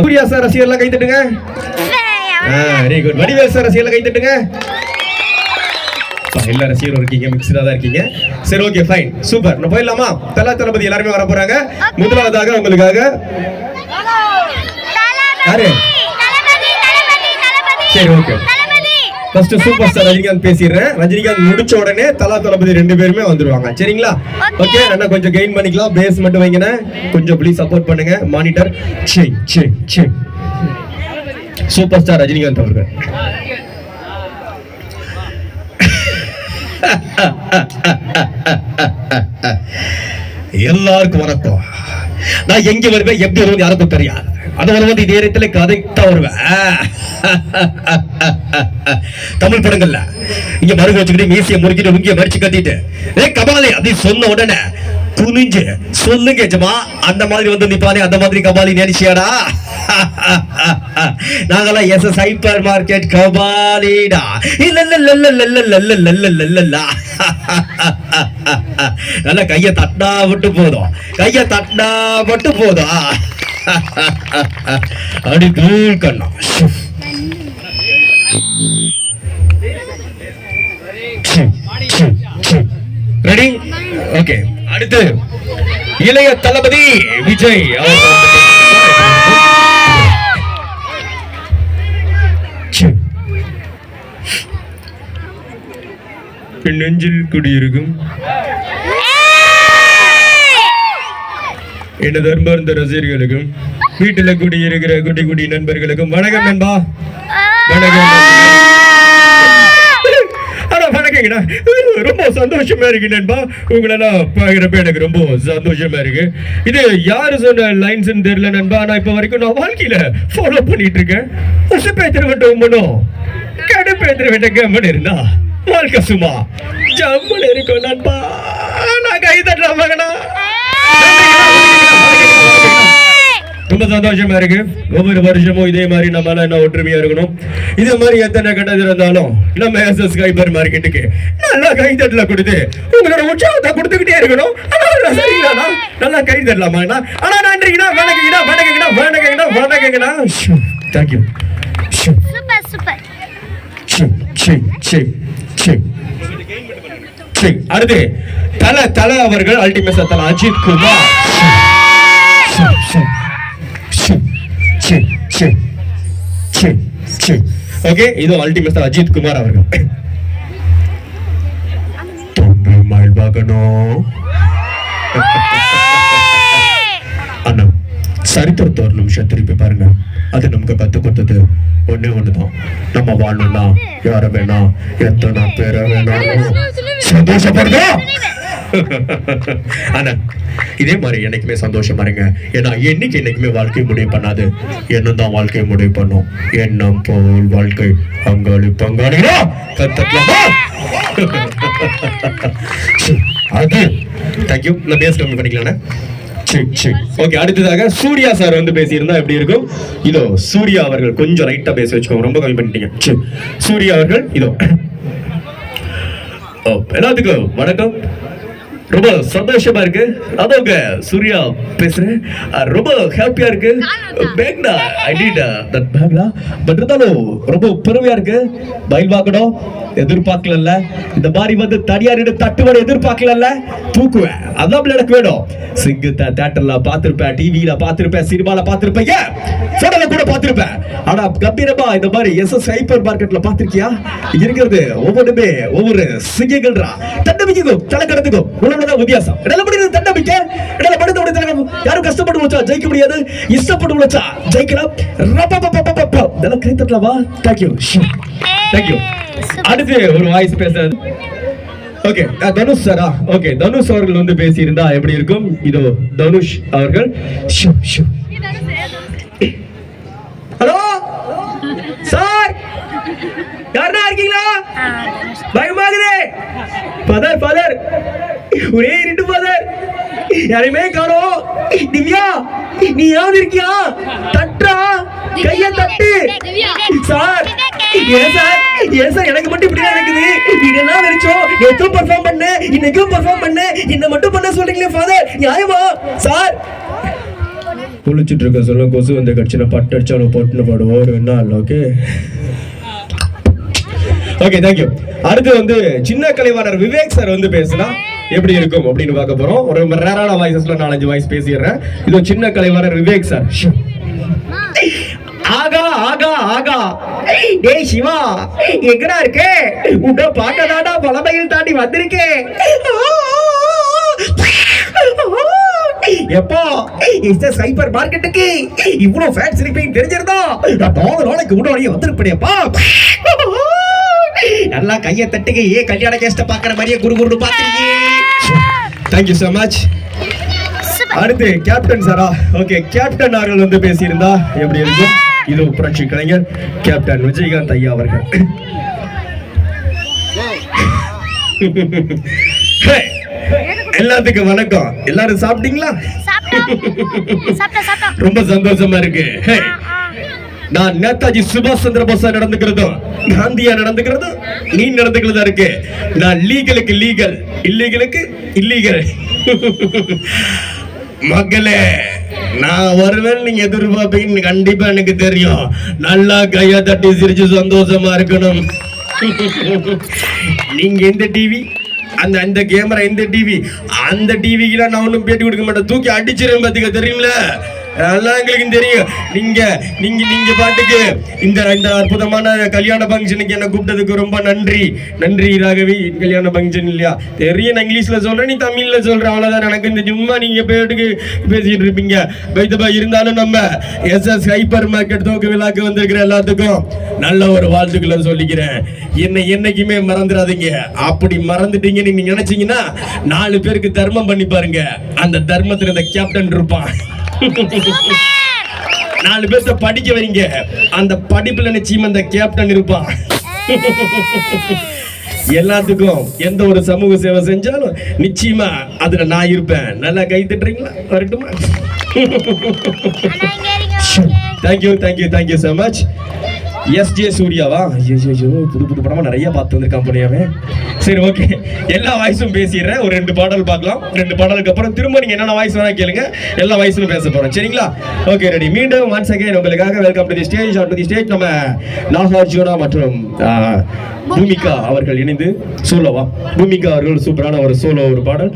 Surya sir ரசிகர்லாம் கை தட்டுங்க. Very good. வடிவேல் சார் ரசிகர்லாம் கை தட்டுங்க. எல்லா ரசிகரும் இருக்கீங்க, மிக்ஸ்டா தான் இருக்கீங்க. சரி, ஓகே, ஃபைன், சூப்பர். நம்ம போயிடலாமா? தளபதி எல்லாருமே வர போறாங்க. முதலாவதாக உங்களுக்காக யாரு? சரி, okay. First super star Rajinikanth பேசிடுறேன். ரஜினிகாந்த் முடிச்ச உடனே தளபதி 2 பேருமே வந்துருவாங்க. சரிங்களா? ஓகே, அண்ணா கொஞ்சம் கெயின் பண்ணிக்கலாம். பேஸ் மட்டும் வைங்கண்ணே. கொஞ்சம் ப்ளீஸ் சப்போர்ட் பண்ணுங்க. மானிட்டர் சூப்பர் ஸ்டார் ரஜினிகாந்த் அவர்கள். எல்லாருக்கும் வணக்கம். நான் எங்க வருவேன், எப்படி வருவேன் யாருக்கும் தெரியாது. அதனால வந்து இதே இடத்துல கதைத்தான் வருவேன். தமிழ் படங்கள்ல இங்க மருக வச்சுக்கிட்டு மீசிய முறுக்கிட்டு உங்க மறிச்சு கத்திட்டு கபாலி அப்படி சொன்ன உடனே குனிஞ்சு சொல்லுங்க ஜமா, அந்த மாதிரி வந்து நிப்பானே, அந்த மாதிரி கபாலி நினைச்சியாடா? நாங்கெல்லாம் எஸ்எஸ் ஹைப்பர் மார்க்கெட் கபாலிடா. நல்லா கைய தட்டா விட்டு போதும், கைய தட்டா விட்டு போதும். அடி தூள் கண்ணா. ரெடி? ஓகே. அடுத்து இளைய தளபதி விஜய் நெஞ்சில் குடியிருக்கும் என்ன தர்மார்ந்த ரசிகர்களுக்கும் வீட்டுல குடியிருக்கிற குட்டி குட்டி நண்பர்களுக்கும் வணக்கம் நண்பா. வணக்கம். ரொம்ப சந்தோஷமா இருக்கு நண்பா, உங்களெல்லாம் பாக்குறப்ப எனக்கு ரொம்ப சந்தோஷமா இருக்கு. இது யாரு சொன்ன லைன்ஸ் தெரியல நண்பா, ஆனா இப்ப வரைக்கும் நான் வாழ்க்கையில ஃபாலோ பண்ணிட்டு இருக்கேன். உசுப்பேத்திர வேண்டாம், கடுப்பேத்திர வேண்டாம், கம்மன் இருந்தா வாழ்க்கை சும்மா ஜம்மன் இருக்கும் நண்பா. நான் கை தட்டலாம். ரொம்ப சந்தோஷமா இருக்கு. ஒவ்வொரு வருஷமும் இதே மாதிரி நம்ம என்ன ஒற்றுமையா இருக்கணும். இதே மாதிரி எத்தனை கட்டது இருந்தாலும் நம்ம எஸ்எஸ் ஹைப்பர் மார்க்கெட்டுக்கு நல்லா கைதட்டல கொடுத்து உங்களோட உற்சாகத்தை கொடுத்துக்கிட்டே இருக்கணும். நல்லா கை தட்டலாமா? ஆனா நன்றிங்கண்ணா, வணக்கங்கண்ணா, வணக்கங்கண்ணா, வணக்கங்கண்ணா, வணக்கங்கண்ணா. தேங்க்யூ. அடுத்து தல அவர்கள் அல்டிமேட் தல அஜித் குமார். ஓகே, இது அல்டிமேட் அஜித் குமார் அவர்கள். மயில் பார்க்கணும் அண்ணா. சரித்திரத்தை ஒரு நிமிஷம் திருப்பி பாருங்க. அது நமக்கு கத்து கொடுத்தது ஒன்னே ஒண்ணுதான். நம்ம வாழணும்னா யார வேணாம், எத்தனை பேரை வேணாம் சந்தோஷப்படுதா? ஆனா இதே மாதிரி என்னைக்குமே சந்தோஷமா இருங்க. ஏன்னா என்னைக்கு என்னைக்குமே வாழ்க்கை முடிவு பண்ணாது, எண்ணம் தான் வாழ்க்கையை முடிவு பண்ணும். எண்ணம் போல் வாழ்க்கை அங்காளி பங்காளிகளா கத்தலாமா? அது தேங்க்யூ. நான் பேச கம்மி பண்ணிக்கலாம். ஓகே, அடுத்ததாக சூர்யா சார் வந்து பேசியிருந்தா எப்படி இருக்கும்? இதோ சூர்யா அவர்கள் கொஞ்சம் ரைட்டா பேச வச்சுக்கோங்க, ரொம்ப கம்மி பண்ணிட்டீங்க. சூர்யா அவர்கள் இதோ. எல்லாத்துக்கும் வணக்கம். ரொம்ப சந்தோஷமா இருக்கு. அதோங்க சூர்யா பேசுறேன். ரொம்ப ஹாப்பியா இருக்கு. பேக்டா ஐ நீட் தட் பேக்டா. பட் இருந்தாலும் ரொம்ப பெருமையா இருக்கு. பயில் வாக்கணும் எதிர்பார்க்கல. இந்த மாதிரி வந்து தனியாரிட தட்டுவட எதிர்பார்க்கல. தூக்குவேன், அதான் எனக்கு வேணும். சிங்கத்தை தியேட்டர்ல பாத்திருப்பேன், டிவியில பாத்திருப்பேன், சினிமால பாத்திருப்பேன், போட்டோல கூட பாத்திருப்பேன். ஆனா கம்பீரமா இந்த மாதிரி எஸ்எஸ் ஹைப்பர் மார்க்கெட்ல பாத்திருக்கியா? இருக்கிறது ஒவ்வொன்றுமே ஒவ்வொரு சிங்கங்கள்ரா. தன்னம்பிக்கைக்கும் தலைக்கடத்துக்கும் உணவுதான் வித்தியாசம். இடையில முடியுது தன்னம்பிக்கை. இடையில படுத்த முடியாது. யாரும் கஷ்டப்பட்டு வச்சா ஜெயிக்க முடியாது, இஷ்டப்பட்டு வச்சா ஜெயிக்கலாம். இதெல்லாம் கை தட்டலாமா? தேங்க்யூ. தேங்க்யூ. அடுத்து ஒரு வாய்ஸ் பேசுறது. ஓகே, தனுஷ் சாரா? ஓகே, தனுஷ் அவர்கள் வந்து பேசி இருந்தா எப்படி இருக்கும்? இதோ தனுஷ் அவர்கள். ஹலோ சார், யாரா இருக்கீங்களா? பயமாகுதே ஃபாதர், ஃபாதர் ஒரே இருட்டு ஃபாதர், யாரையுமே காணோம். திவ்யா நீ யாவது இருக்கியா? தட்டா கைய தட்டு சார். ஏன் சார், ஏன் சார் எனக்கு மட்டும் இப்படி நடக்குது? இதெல்லாம் வெறிச்சோம். நேற்றும் பெர்ஃபார்ம் பண்ண, இன்னைக்கும் பெர்ஃபார்ம் பண்ண, என்ன மட்டும் பண்ண சொல்றீங்களே ஃபாதர், நியாயமா சார்? குளிச்சுட்டு இருக்க சொல்ல கொசு வந்து கடிச்சு பட்டு அடிச்சாலும் போட்டுன்னு பாடுவோம் ஒரு நாள். Okay okay thank you. அடுத்து வந்து சின்ன கலைவாணர் விவேக் சார் வந்து பேசினா எப்படி இருக்கும் அப்படின்னு பார்க்க போறோம். ஒரு ரேரான வாய்ஸஸ்ல 4-5 வாய்ஸ் பேசிடுறேன். இது சின்ன கலைவாணர் விவேக் சார். ஆகா ஆகா ஆகா டேய் சிவா எங்கடா இருக்கே? உட பாக்கதாடா பலமையில் தாண்டி வந்திருக்கே. எப்போ இந்த சைபர் மார்க்கெட்டுக்கு இவ்ளோ ஃபேன்ஸ் இருப்பீங்க தெரிஞ்சிருந்தா நான் 4 நாளைக்கு முன்னாடியே வந்திருப்பேனேப்பா. நல்லா கையை தட்டுங்க. ஏன் கல்யாண கேஸ்ட பாக்குற மாதிரியே குரு குரு பாக்குறீங்க. Thank you so much. அடுத்து கேப்டன் சாரா. ஓகே கேப்டன் அவர்கள் வந்து பேசியிருந்தா எப்படி இருக்கும்? இது புரட்சி கலைஞர் கேப்டன் விஜயகாந்த் ஐயா அவர்கள். எல்லாத்துக்கும் வணக்கம். எல்லாரும் சாப்பிட்டீங்களா? ரொம்ப சந்தோஷமா இருக்கு. நான் நேதாஜி சுபாஷ் சந்திர போஸா நடந்துக்கிறதும் காந்தியா நடந்துக்கிறதும் நீ நடந்துக்கிறதா இருக்கு. நான் லீகலுக்கு லீகல், இல்லீகலுக்கு இல்லீகல். மக்களே நான் வருவேன் நீங்க எதிர்பார்ப்பீங்க கண்டிப்பா எனக்கு தெரியும். நல்லா கையா தட்டி சிரிச்சு சந்தோஷமா இருக்கணும். நீங்க எந்த டிவி அந்த அந்த கேமரா எந்த டிவி அந்த டிவிக்கு நான் ஒன்றும் பேட்டி கொடுக்க மாட்டேன். தூக்கி அடிச்சிருவேன் பாத்துக்க தெரியுமில. அதெல்லாம் எங்களுக்கு தெரியும். நீங்க நீங்க நீங்க பாட்டுக்கு இந்த இந்த அற்புதமான கல்யாண பங்கனுக்கு என்ன கூப்பிட்டதுக்கு ரொம்ப நன்றி. நன்றி ராகவி. கல்யாண பங்கன் இல்லையா தெரியும். நான் இங்கிலீஷ்ல சொல்றேன், நீ தமிழ்ல சொல்ற. அவ்வளவுதான். எனக்கு இந்த சும்மா நீங்க பேட்டுக்கு பேசிட்டு இருப்பீங்க. வைத்தபா இருந்தாலும் நம்ம SS ஹைப்பர் மார்க்கெட் தோக்கு விழாக்கு வந்திருக்கிற எல்லாத்துக்கும் நல்ல ஒரு வாழ்த்துக்களை சொல்லிக்கிறேன். என்னைக்குமே மறந்துடாதீங்க. அப்படி மறந்துட்டீங்கன்னு நீங்க நினைச்சீங்கன்னா 4 பேருக்கு தர்மம் பண்ணி பாருங்க. அந்த தர்மத்துல இந்த கேப்டன் இருப்பான். 4 பேர்த்த படிக்க வைங்க. அந்த படிப்புல நிச்சயமா அந்த கேப்டன் இருப்பான். எல்லாத்துக்கும் எந்த ஒரு சமூக சேவை செஞ்சாலும் நிச்சயமா அதுல நான் இருப்பேன். நல்லா கை தட்டுறீங்களா? வரட்டுமா? Thank you thank you thank you so much. SJ சூர்யாவா? ஐயோ புது புது படமா நிறைய பார்த்து வந்திருக்கான் போனியாவே. சரி ஓகே எல்லா வாய்ஸும் பேசிடுறேன். ஒரு 2 பாடல் பார்க்கலாம். 2 பாடலுக்கு அப்புறம் திரும்ப நீங்க என்னென்ன வாய்ஸ் வேணா கேளுங்க. எல்லா வாய்ஸும் பேச போறோம். சரிங்களா? Okay ready. மீண்டும் ஒன்ஸ் அகைன் உங்களுக்காக welcome to the stage. On to the stage நம்ம நாகார்ஜுனா மற்றும் பூமிகா அவர்கள் இணைந்து சோலோவா பூமிகா அவர்கள் சூப்பரான ஒரு சோலோ ஒரு பாடல்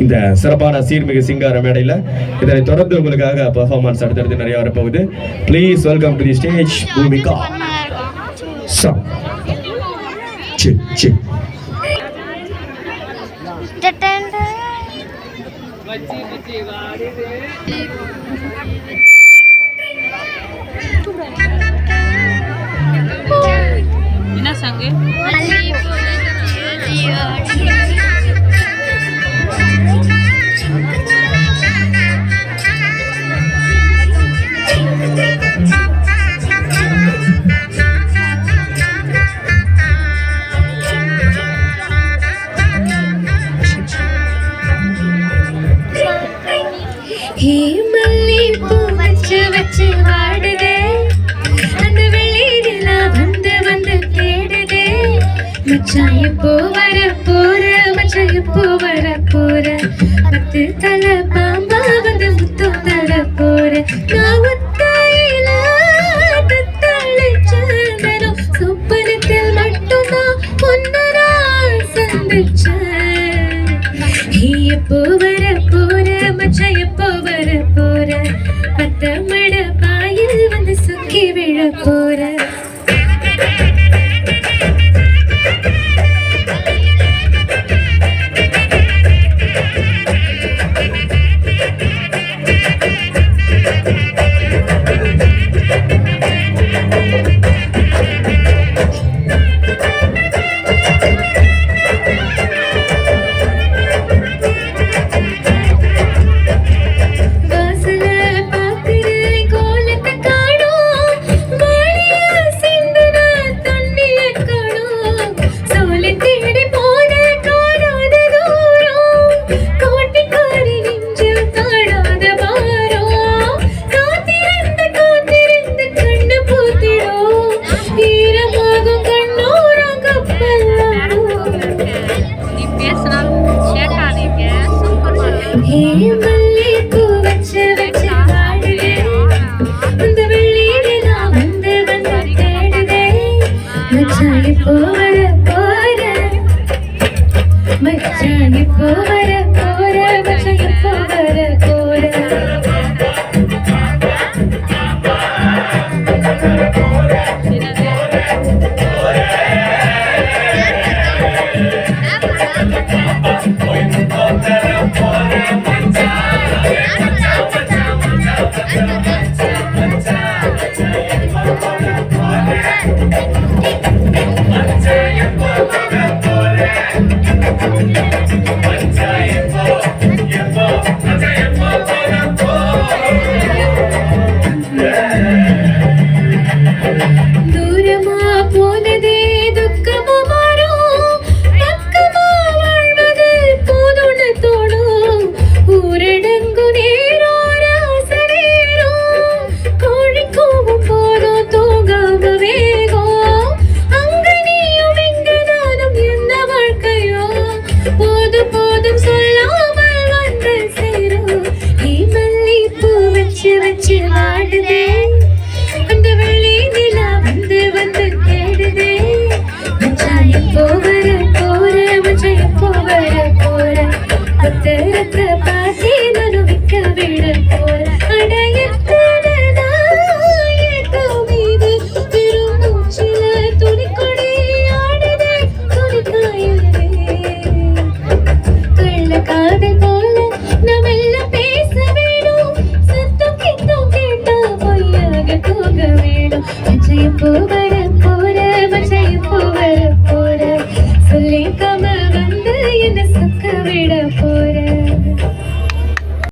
இந்த சிறப்பான சீர்மிகு சிங்கார மேடையில். இதனை தொடர்ந்து உங்களுக்காக பெர்ஃபார்மன்ஸ் அடுத்தடுத்து நிறைய வரப்போகுது. Please welcome to the stage Bhumika. Song. Chill, chill. என்ன சாங்கு? எப்போ வர போற மச்சான் எப்போ வர போற 10 தலை பாம்பா வந்து முத்தம் தர போற நான் ஒத்தையில தத்தளை சந்தனம் சொப்பனத்தில் மட்டும்தான் ஒன்னரா சந்திச்சேன். எப்போ வர போற மச்சான் எப்போ வர போற 10 மட பாயில் வந்து சொக்கி விழ போற.